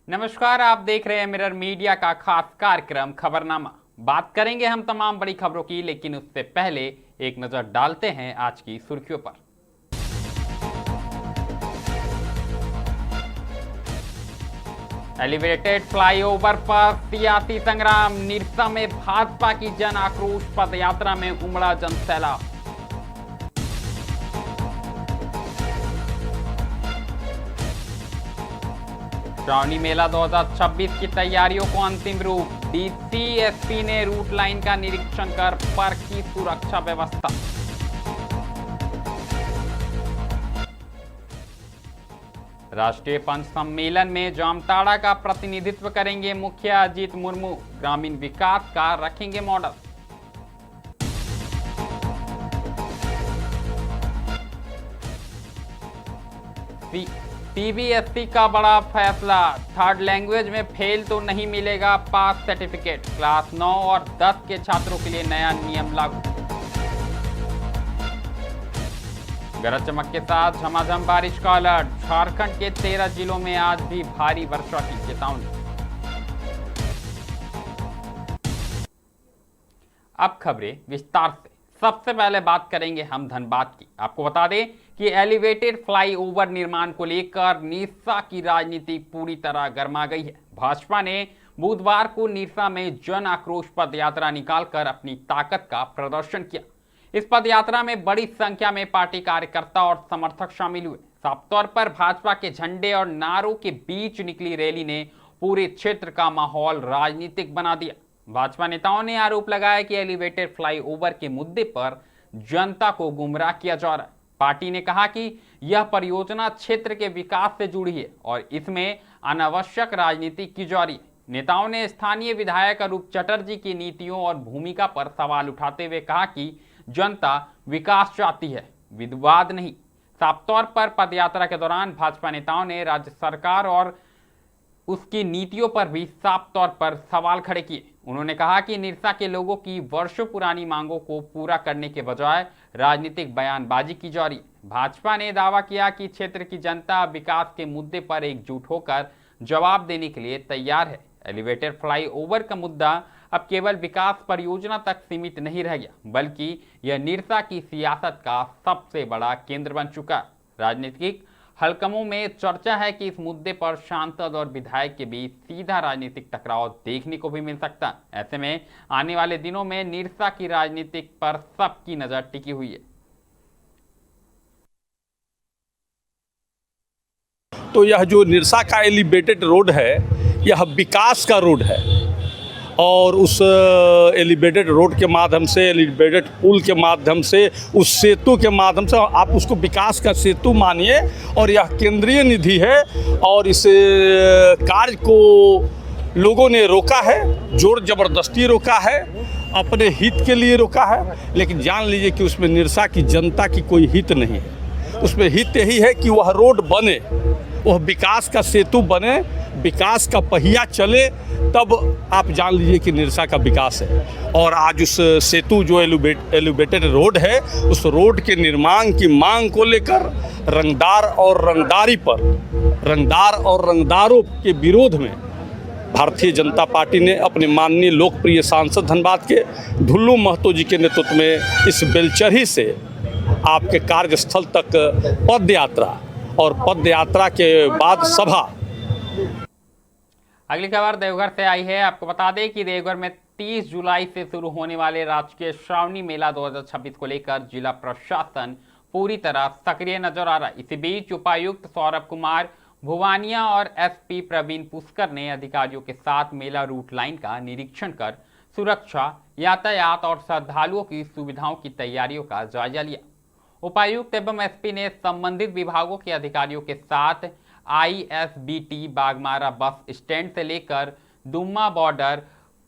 नमस्कार, आप देख रहे हैं मिरर मीडिया का खास कार्यक्रम खबरनामा। बात करेंगे हम तमाम बड़ी खबरों की, लेकिन उससे पहले एक नजर डालते हैं आज की सुर्खियों पर। एलिवेटेड फ्लाईओवर पर सियासी संग्राम, निरसा में भाजपा की जन आक्रोश पदयात्रा में उमड़ा जनसैलाब। श्रावणी मेला 2026 की तैयारियों को अंतिम रूप, डीसी एसपी ने रूट लाइन का निरीक्षण कर परखी सुरक्षा व्यवस्था। राष्ट्रीय पंच सम्मेलन में जामताड़ा का प्रतिनिधित्व करेंगे मुखिया अजीत मुर्मू, ग्रामीण विकास का रखेंगे मॉडल। सीबीएसई का बड़ा फैसला, थर्ड लैंग्वेज में फेल तो नहीं मिलेगा पास सर्टिफिकेट, क्लास 9 और 10 के छात्रों के लिए नया नियम लागू। गरज चमक के साथ झमाझम बारिश का अलर्ट, झारखंड के 13 जिलों में आज भी भारी वर्षा की चेतावनी। अब खबरें विस्तार से। सबसे पहले बात करेंगे हम धनबाद की। आपको बता दें कि एलिवेटेड फ्लाईओवर निर्माण को लेकर निरसा की राजनीति पूरी तरह गर्मा गई है। भाजपा ने बुधवार को निरसा में जन आक्रोश पदयात्रा निकालकर अपनी ताकत का प्रदर्शन किया। इस पदयात्रा में बड़ी संख्या में पार्टी कार्यकर्ता और समर्थक शामिल हुए। साफ तौर पर भाजपा के झंडे और नारों के बीच निकली रैली ने पूरे क्षेत्र का माहौल राजनीतिक बना दिया। भाजपा नेताओं ने आरोप लगाया कि एलिवेटेड फ्लाईओवर के मुद्दे पर जनता को गुमराह किया जा रहा है। पार्टी ने कहा कि यह परियोजना क्षेत्र के विकास से जुड़ी है और इसमें अनावश्यक राजनीति की जा रही है। नेताओं ने स्थानीय विधायक अरूप चटर्जी की नीतियों और भूमिका पर सवाल उठाते हुए कहा कि जनता विकास चाहती है, विवाद नहीं। साफ तौर पर पदयात्रा के दौरान भाजपा नेताओं ने राज्य सरकार और उसकी नीतियों पर भी साफ तौर पर सवाल खड़े किए। उन्होंने कहा कि निरसा के लोगों की वर्षों पुरानी मांगों को पूरा करने के बजाय राजनीतिक बयानबाजी की जा रही है। भाजपा ने दावा किया कि क्षेत्र की जनता विकास के मुद्दे पर एकजुट होकर जवाब देने के लिए तैयार है। एलिवेटेड फ्लाईओवर का मुद्दा अब केवल विकास परियोजना तक सीमित नहीं रह गया, बल्कि यह निरसा की सियासत का सबसे बड़ा केंद्र बन चुका है। राजनीतिक हलकमों में चर्चा है कि इस मुद्दे पर सांसद और विधायक के बीच सीधा राजनीतिक टकराव देखने को भी मिल सकता है। ऐसे में आने वाले दिनों में निरसा की राजनीति पर सबकी नजर टिकी हुई है। तो यह जो निरसा का एलिवेटेड रोड है, यह विकास का रोड है और उस एलिवेटेड रोड के माध्यम से, एलिवेटेड पुल के माध्यम से, उस सेतु के माध्यम से आप उसको विकास का सेतु मानिए। और यह केंद्रीय निधि है और इस कार्य को लोगों ने रोका है, जोर जबरदस्ती रोका है, अपने हित के लिए रोका है। लेकिन जान लीजिए कि उसमें निरसा की जनता की कोई हित नहीं है। उसमें हित यही है कि वह रोड बने, वह विकास का सेतु बने, विकास का पहिया चले, तब आप जान लीजिए कि निरसा का विकास है। और आज उस सेतु जो एलिवेटेड रोड है, उस रोड के निर्माण की मांग को लेकर रंगदार और रंगदारों के विरोध में भारतीय जनता पार्टी ने अपने माननीय लोकप्रिय सांसद धनबाद के ढुल्लू महतो जी के नेतृत्व में इस बेलचरही से आपके कार्यस्थल तक पदयात्रा और पदयात्रा के बाद सभा। अगली खबर देवघर से आई है। आपको बता दें कि देवघर में 30 जुलाई से शुरू होने वाले राजकीय श्रावणी मेला 2026 को लेकर जिला प्रशासन पूरी तरह सक्रिय नजर आ रहा है। इसी बीच उपायुक्त सौरभ कुमार भुवानिया और एसपी प्रवीण पुष्कर ने अधिकारियों के साथ मेला रूट लाइन का निरीक्षण कर सुरक्षा, यातायात और श्रद्धालुओं की सुविधाओं की तैयारियों का जायजा लिया। उपायुक्त एवं एसपी ने संबंधित विभागों के अधिकारियों के साथ आईएसबीटी बागमारा बस स्टैंड से लेकर दुम्मा बॉर्डर,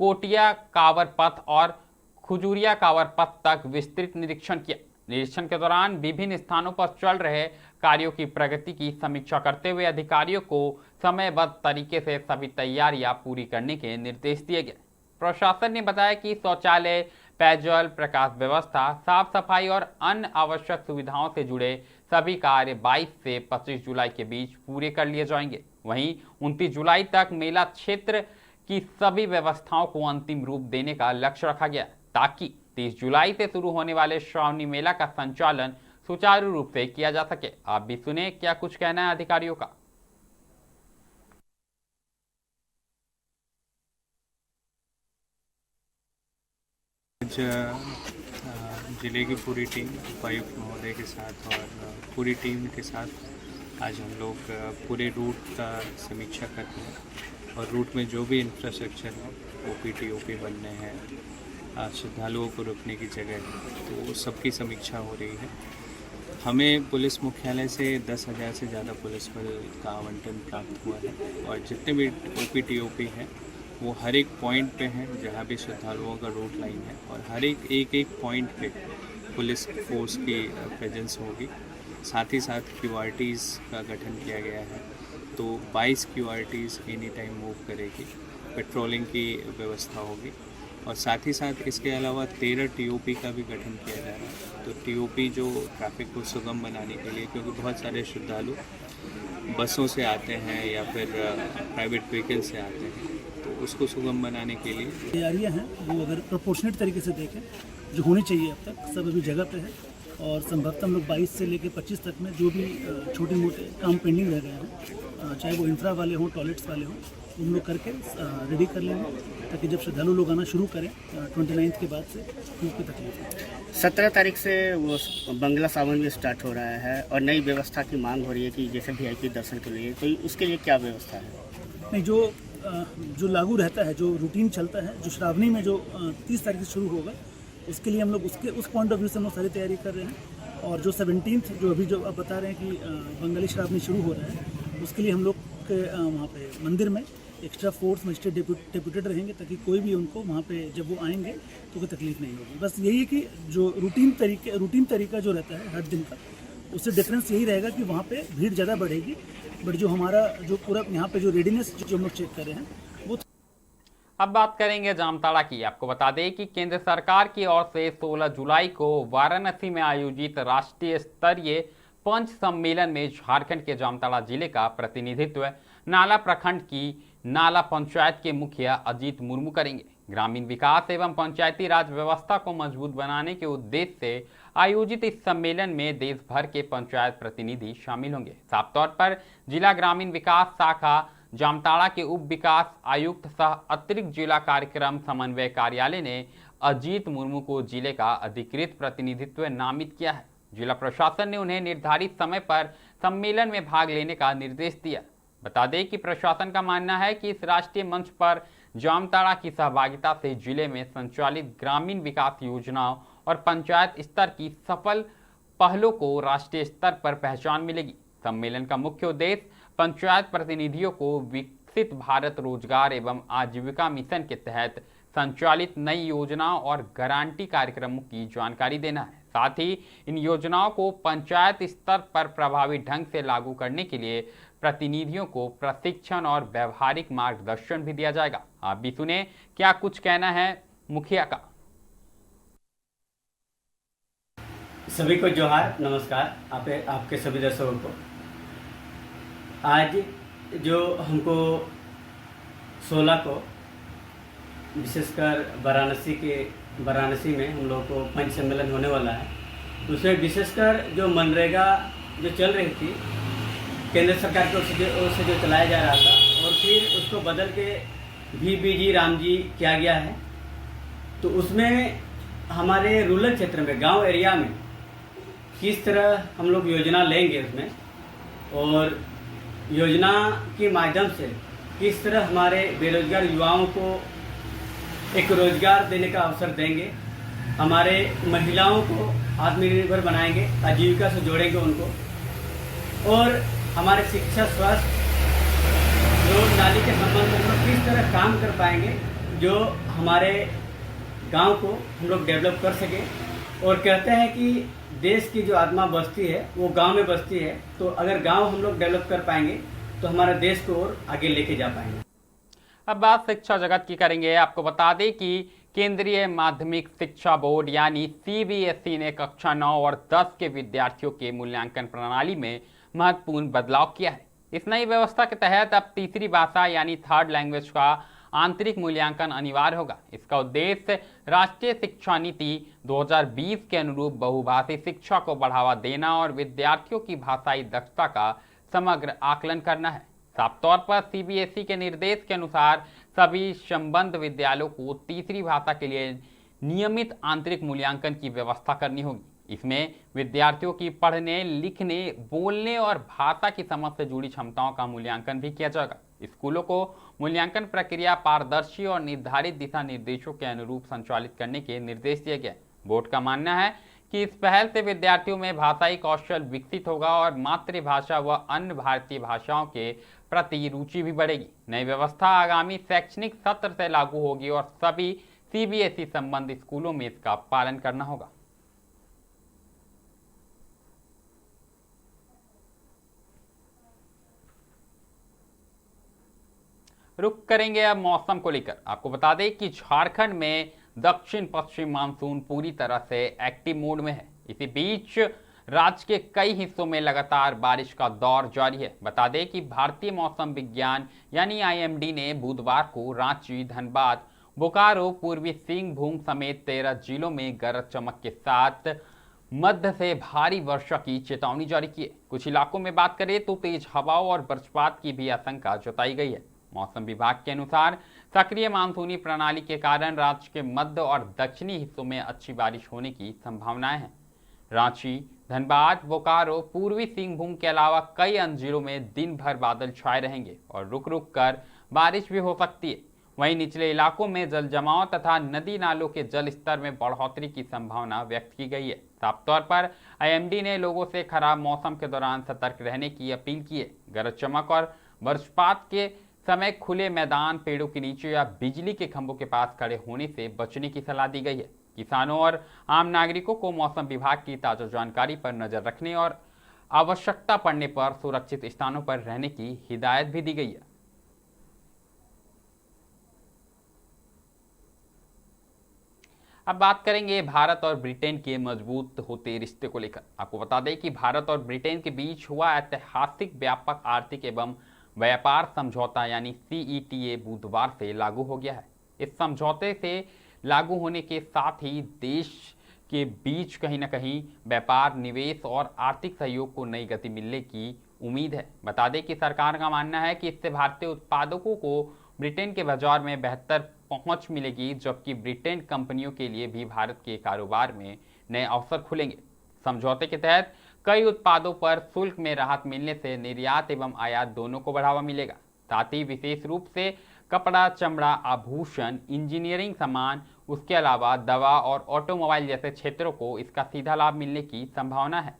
कोटिया कांवर पथ और खुजूरिया कांवर पथ तक विस्तृत निरीक्षण किया। निरीक्षण के दौरान विभिन्न स्थानों पर चल रहे कार्यों की प्रगति की समीक्षा करते हुए अधिकारियों को समयबद्ध तरीके से सभी तैयारियां पूरी करने के निर्देश दिए गए। प्रशासन ने बताया कि शौचालय, पेयजल, प्रकाश व्यवस्था, साफ सफाई और अन्य आवश्यक सुविधाओं से जुड़े सभी कार्य 22 से 25 जुलाई के बीच पूरे कर लिए जाएंगे। वहीं 29 जुलाई तक मेला क्षेत्र की सभी व्यवस्थाओं को अंतिम रूप देने का लक्ष्य रखा गया ताकि 30 जुलाई से शुरू होने वाले श्रावणी मेला का संचालन सुचारू रूप से किया जा सके। आप भी सुने क्या कुछ कहना है अधिकारियों का। जिले की पूरी टीम उपायुक्त महोदय के साथ और पूरी टीम के साथ आज हम लोग पूरे रूट का समीक्षा करते हैं और रूट में जो भी इंफ्रास्ट्रक्चर है, ओपीटी ओपी बनने हैं, श्रद्धालुओं को रुकने की जगह है, तो सबकी समीक्षा हो रही है। हमें पुलिस मुख्यालय से 10,000 से ज़्यादा पुलिस बल का आवंटन प्राप्त हुआ है और जितने भी ओपीटी ओपी हैं वो हर एक पॉइंट पे हैं जहाँ भी श्रद्धालुओं का रूट लाइन है और हर एक पॉइंट पे पुलिस फोर्स की प्रेजेंस होगी। साथ ही साथ QRTs का गठन किया गया है, तो 22 QRTs एनी टाइम मूव करेगी, पेट्रोलिंग की व्यवस्था होगी और साथ ही साथ इसके अलावा 13 TOP का भी गठन किया जा रहा है। तो TOP जो ट्रैफिक को सुगम बनाने के लिए, क्योंकि बहुत सारे श्रद्धालु बसों से आते हैं या फिर प्राइवेट व्हीकल से आते हैं, तो उसको सुगम बनाने के लिए तैयारियां हैं वो अगर प्रोपोर्शनेट तरीके से देखें जो होनी चाहिए अब तक सब अभी जगह पे है और संभवतः हम लोग 22 से लेकर 25 तक में जो भी छोटे मोटे काम पेंडिंग रह गए हैं, चाहे वो इंफ्रा वाले हों, टॉयलेट्स वाले हों, उन लोग करके रेडी कर लेंगे ताकि जब श्रद्धालु लोग आना शुरू करें 29 के बाद से कोई तकलीफ। 17 तारीख से वो बंगला सावन भी स्टार्ट हो रहा है और नई व्यवस्था की मांग हो रही है कि जैसे VIP दर्शन के लिए, तो उसके लिए क्या व्यवस्था है? नहीं, जो लागू रहता है, जो रूटीन चलता है, जो श्रावणी में जो 30 तारीख से शुरू होगा, उसके लिए हम लोग उस पॉइंट ऑफ व्यू से हम लोग सारी तैयारी कर रहे हैं। और जो 17th जो अभी जो आप बता रहे हैं कि बंगाली श्रावणी शुरू हो रहा है, उसके लिए हम लोग के वहाँ पे मंदिर में एक्स्ट्रा फोर्स मजिस्ट्रेट डेप्यूटेड रहेंगे ताकि कोई भी उनको वहाँ पे जब वो आएंगे तो कोई तकलीफ नहीं होगी। बस यही है कि जो रूटीन तरीका जो रहता है हर दिन का, उससे डिफरेंस यही रहेगा कि वहाँ पे भीड़ ज़्यादा बढ़ेगी, बट जो हमारा जो पूरा यहाँ पे जो रेडीनेस जो हम लोग चेक कर रहे हैं वो। अब बात करेंगे जामताड़ा की। आपको बता दें कि केंद्र सरकार की ओर से 16 जुलाई को वाराणसी में आयोजित राष्ट्रीय स्तरीय पंच सम्मेलन में झारखंड के जामताड़ा जिले का प्रतिनिधित्व नाला प्रखंड की नाला पंचायत के मुखिया अजीत मुर्मू करेंगे। ग्रामीण विकास एवं पंचायती राज व्यवस्था को मजबूत बनाने के उद्देश्य से आयोजित इस सम्मेलन में देश भर के पंचायत प्रतिनिधि शामिल होंगे। साफ तौर पर जिला ग्रामीण विकास शाखा जामताड़ा के उप विकास आयुक्त सह अतिरिक्त जिला कार्यक्रम समन्वय कार्यालय ने अजीत मुर्मू को जिले का अधिकृत प्रतिनिधित्व नामित किया है। जिला प्रशासन ने उन्हें निर्धारित समय पर सम्मेलन में भाग लेने का निर्देश दिया। बता दें कि प्रशासन का मानना है कि इस राष्ट्रीय मंच पर जामताड़ा की सहभागिता से जिले में संचालित ग्रामीण विकास योजनाओं और पंचायत स्तर की सफल पहलों को राष्ट्रीय स्तर पर पहचान मिलेगी। सम्मेलन का मुख्य उद्देश्य पंचायत प्रतिनिधियों को विकसित भारत रोजगार एवं आजीविका मिशन के तहत संचालित नई योजनाओं और गारंटी कार्यक्रमों की जानकारी देना है। साथ ही इन योजनाओं को पंचायत स्तर पर प्रभावी ढंग से लागू करने के लिए प्रतिनिधियों को प्रशिक्षण और व्यवहारिक मार्गदर्शन भी दिया जाएगा। आप भी सुने क्या कुछ कहना है मुखिया का। सभी को जोहार, नमस्कार आपके सभी दर्शकों को। आज जो हमको 16 को विशेषकर वाराणसी में हम लोग को पंच सम्मेलन होने वाला है, उसमें विशेषकर जो मनरेगा जो चल रही थी केंद्र सरकार की ओर से जो चलाया जा रहा था और फिर उसको बदल के VBG रामजी किया गया है, तो उसमें हमारे रूरल क्षेत्र में, गांव एरिया में किस तरह हम लोग योजना लेंगे उसमें, और योजना के माध्यम से किस तरह हमारे बेरोजगार युवाओं को एक रोजगार देने का अवसर देंगे, हमारे महिलाओं को आत्मनिर्भर बनाएंगे, आजीविका से जोड़ेंगे उनको, और हमारे शिक्षा, स्वास्थ्य, रोड नाली के संबंध में हम लोग किस तरह काम कर पाएंगे जो हमारे गांव को हम लोग डेवलप कर सके। और कहते हैं कि देश की जो आत्मा बसती है वो गांव में बसती है, तो अगर गांव हम लोग डेवलप कर पाएंगे तो हमारे देश को और आगे लेके जा पाएंगे। अब बात शिक्षा जगत की करेंगे। आपको बता दें कि केंद्रीय माध्यमिक शिक्षा बोर्ड यानी सीबीएसई ने कक्षा 9 और 10 के विद्यार्थियों के मूल्यांकन प्रणाली में महत्वपूर्ण बदलाव किया है। इस नई व्यवस्था के तहत अब तीसरी भाषा यानी थर्ड लैंग्वेज का आंतरिक मूल्यांकन अनिवार्य होगा। इसका उद्देश्य राष्ट्रीय शिक्षा नीति 2020 के अनुरूप बहुभाषी शिक्षा को बढ़ावा देना और विद्यार्थियों की भाषाई दक्षता का समग्र आकलन करना है। साफ तौर पर सीबीएसई के निर्देश के अनुसार सभी संबद्ध विद्यालयों को तीसरी भाषा के लिए नियमित आंतरिक मूल्यांकन की व्यवस्था करनी होगी। इसमें विद्यार्थियों की पढ़ने, लिखने, बोलने और भाषा की समझ से जुड़ी क्षमताओं का मूल्यांकन भी किया जाएगा। स्कूलों को मूल्यांकन प्रक्रिया पारदर्शी और निर्धारित दिशा निर्देशों के अनुरूप संचालित करने के निर्देश दिए गए। बोर्ड का मानना है कि इस पहल से विद्यार्थियों में भाषाई कौशल विकसित होगा और मातृभाषा व अन्य भारतीय भाषाओं के प्रति रुचि भी बढ़ेगी। नई व्यवस्था आगामी शैक्षणिक सत्र से लागू होगी और सभी सीबीएसई संबंधित स्कूलों में इसका पालन करना होगा। रुक करेंगे अब मौसम को लेकर। आपको बता दें कि झारखंड में दक्षिण पश्चिम मानसून पूरी तरह से एक्टिव मोड में है। इसी बीच राज्य के कई हिस्सों में लगातार बारिश का दौर जारी है। बता दें कि भारतीय मौसम विज्ञान यानी आईएमडी ने बुधवार को रांची, धनबाद, बोकारो, पूर्वी सिंहभूम समेत 13 जिलों में गरज चमक के साथ मध्य से भारी वर्षा की चेतावनी जारी की है। कुछ इलाकों में बात करें तो तेज हवाओं और वज्रपात की भी आशंका जताई गई है। मौसम विभाग के अनुसार सक्रिय मानसूनी प्रणाली के कारण राज्य के मध्य और दक्षिणी हिस्सों में अच्छी बारिश होने की संभावनाएं हैं। रांची, धनबाद, बोकारो, पूर्वी सिंहभूम के अलावा कई अन्य जिलों में दिन भर बादल छाए रहेंगे और रुक रुक कर बारिश भी हो सकती है। वहीं निचले इलाकों में जल जमाव तथा नदी नालों के जल स्तर में बढ़ोतरी की संभावना व्यक्त की गई है। साफ तौर पर आईएमडी ने लोगों से खराब मौसम के दौरान सतर्क रहने की अपील की है। गरज चमक और वज्रपात के समय खुले मैदान, पेड़ों के नीचे या बिजली के खंभों के पास खड़े होने से बचने की सलाह दी गई है। किसानों और आम नागरिकों को मौसम विभाग की ताजा जानकारी पर नजर रखने और आवश्यकता पड़ने पर सुरक्षित स्थानों पर रहने की हिदायत भी दी गई है। अब बात करेंगे भारत और ब्रिटेन के मजबूत होते रिश्ते को लेकर। आपको बता दें कि भारत और ब्रिटेन के बीच हुआ ऐतिहासिक व्यापक आर्थिक एवं व्यापार समझौता यानी CETA बुधवार से लागू हो गया है। इस समझौते से लागू होने के साथ ही देश के बीच कहीं न कहीं व्यापार, निवेश और आर्थिक सहयोग को नई गति मिलने की उम्मीद है। बता दें कि सरकार का मानना है कि इससे भारतीय उत्पादकों को ब्रिटेन के बाजार में बेहतर पहुंच मिलेगी, जबकि ब्रिटेन कंपनियों के लिए भी भारत के कारोबार में नए अवसर खुलेंगे। समझौते के तहत कई उत्पादों पर शुल्क में राहत मिलने से निर्यात एवं आयात दोनों को बढ़ावा मिलेगा। साथ ही विशेष रूप से कपड़ा, चमड़ा, आभूषण, इंजीनियरिंग सामान, उसके अलावा दवा और ऑटोमोबाइल जैसे क्षेत्रों को इसका सीधा लाभ मिलने की संभावना है।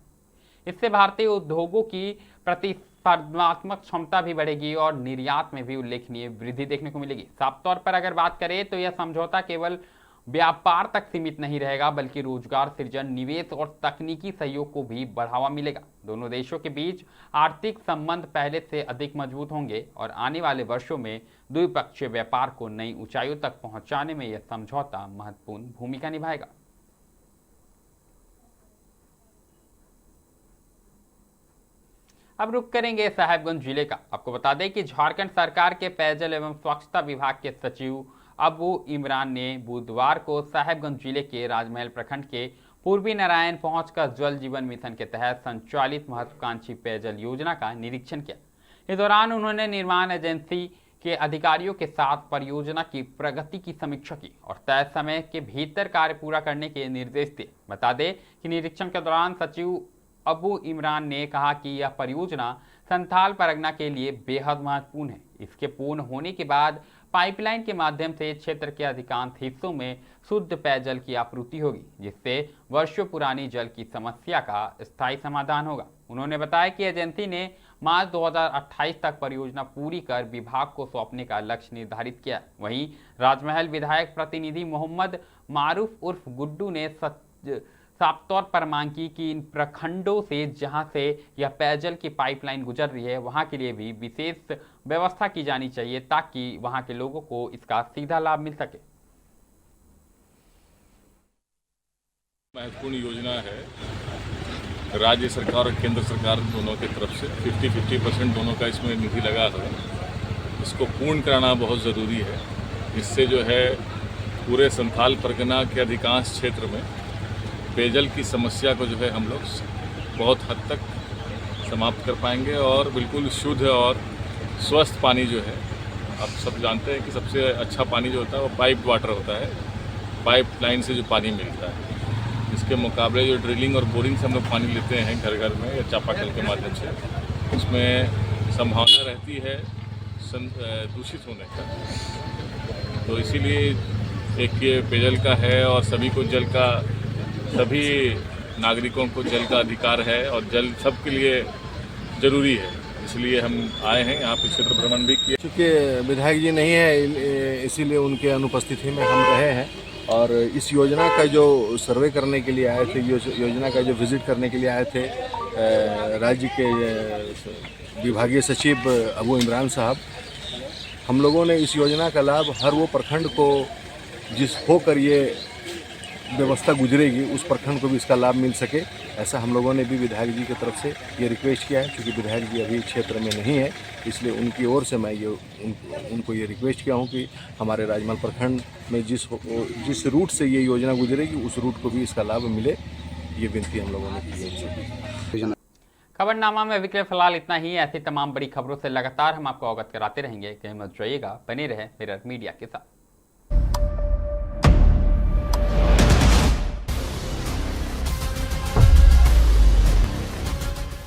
इससे भारतीय उद्योगों की प्रतिस्पर्धात्मक क्षमता भी बढ़ेगी और निर्यात में भी उल्लेखनीय वृद्धि देखने को मिलेगी। साफ तौर पर अगर बात करें तो यह समझौता केवल व्यापार तक सीमित नहीं रहेगा, बल्कि रोजगार सृजन, निवेश और तकनीकी सहयोग को भी बढ़ावा मिलेगा। दोनों देशों के बीच आर्थिक संबंध पहले से अधिक मजबूत होंगे और आने वाले वर्षों में द्विपक्षीय व्यापार को नई ऊंचाइयों तक पहुंचाने में यह समझौता महत्वपूर्ण भूमिका निभाएगा। अब रुक करेंगे साहेबगंज जिले का। आपको बता दें कि झारखंड सरकार के पेयजल एवं स्वच्छता विभाग के सचिव अबू इमरान ने बुधवार को साहेबगंज जिले के राजमहल प्रखंड के पूर्वी नारायण पहुंचकर जल जीवन मिशन के तहत संचालित महत्वाकांक्षी पेयजल योजना का निरीक्षण किया। इस दौरान उन्होंने निर्माण एजेंसी के अधिकारियों के साथ परियोजना की प्रगति की समीक्षा की और तय समय के भीतर कार्य पूरा करने के निर्देश दिए। बता दें कि निरीक्षण के दौरान सचिव अबू इमरान ने कहा कि यह परियोजना संथाल परगना के लिए बेहद महत्वपूर्ण है। इसके पूर्ण होने के बाद पाइपलाइन के माध्यम से क्षेत्र के अधिकांश हिस्सों में शुद्ध पेयजल की आपूर्ति होगी, जिससे वर्षों पुरानी जल की समस्या का स्थायी समाधान होगा। उन्होंने बताया कि एजेंसी ने मार्च 2028 तक परियोजना पूरी कर विभाग को सौंपने का लक्ष्य निर्धारित किया। वहीं राजमहल विधायक प्रतिनिधि मोहम्मद मारूफ उर्फ गुड्डू ने साफ तौर पर मांग की कि इन प्रखंडों से जहां से यह पेयजल की पाइपलाइन गुजर रही है, वहां के लिए भी विशेष व्यवस्था की जानी चाहिए ताकि वहां के लोगों को इसका सीधा लाभ मिल सके। महत्वपूर्ण योजना है। राज्य सरकार और केंद्र सरकार दोनों की तरफ से 50-50% दोनों का इसमें निधि लगा है। इसको पूर्ण कराना बहुत ज़रूरी है। इससे जो है पूरे संथाल परगना के अधिकांश क्षेत्र में पेयजल की समस्या को जो है हम लोग बहुत हद तक समाप्त कर पाएंगे और बिल्कुल शुद्ध और स्वस्थ पानी जो है, आप सब जानते हैं कि सबसे अच्छा पानी जो होता है वो पाइप वाटर होता है, पाइप लाइन से जो पानी मिलता है। इसके मुकाबले जो ड्रिलिंग और बोरिंग से हम लोग पानी लेते हैं घर घर में या चापाकल के माध्यम से, उसमें संभावना रहती है दूषित होने का। तो इसीलिए एक ये पेयजल का है और सभी को जल का, सभी नागरिकों को जल का अधिकार है और जल सबके लिए ज़रूरी है। इसलिए हम आए हैं यहाँ पे, क्षेत्र भ्रमण भी किया। चूँकि विधायक जी नहीं है इसीलिए उनके अनुपस्थिति में हम रहे हैं और इस योजना का जो सर्वे करने के लिए आए थे, योजना का जो विज़िट करने के लिए आए थे राज्य के विभागीय सचिव अबू इमरान साहब, हम लोगों ने इस योजना का लाभ हर वो प्रखंड को जिस होकर ये व्यवस्था गुजरेगी उस प्रखंड को भी इसका लाभ मिल सके, ऐसा हम लोगों ने भी विधायक जी की तरफ से ये रिक्वेस्ट किया है। क्योंकि विधायक जी अभी क्षेत्र में नहीं है, इसलिए उनकी ओर से मैं ये उनको ये रिक्वेस्ट किया हूँ कि हमारे राजमहल प्रखंड में जिस रूट से ये योजना गुजरेगी उस रूट को भी इसका लाभ मिले, ये विनती हम लोगों ने की है। खबरनामा में अभी के लिए फिलहाल इतना ही। ऐसी तमाम बड़ी खबरों से लगातार हम आपको अवगत कराते रहेंगे कि मत जाइएगा, बने रहे मिरर मीडिया के साथ।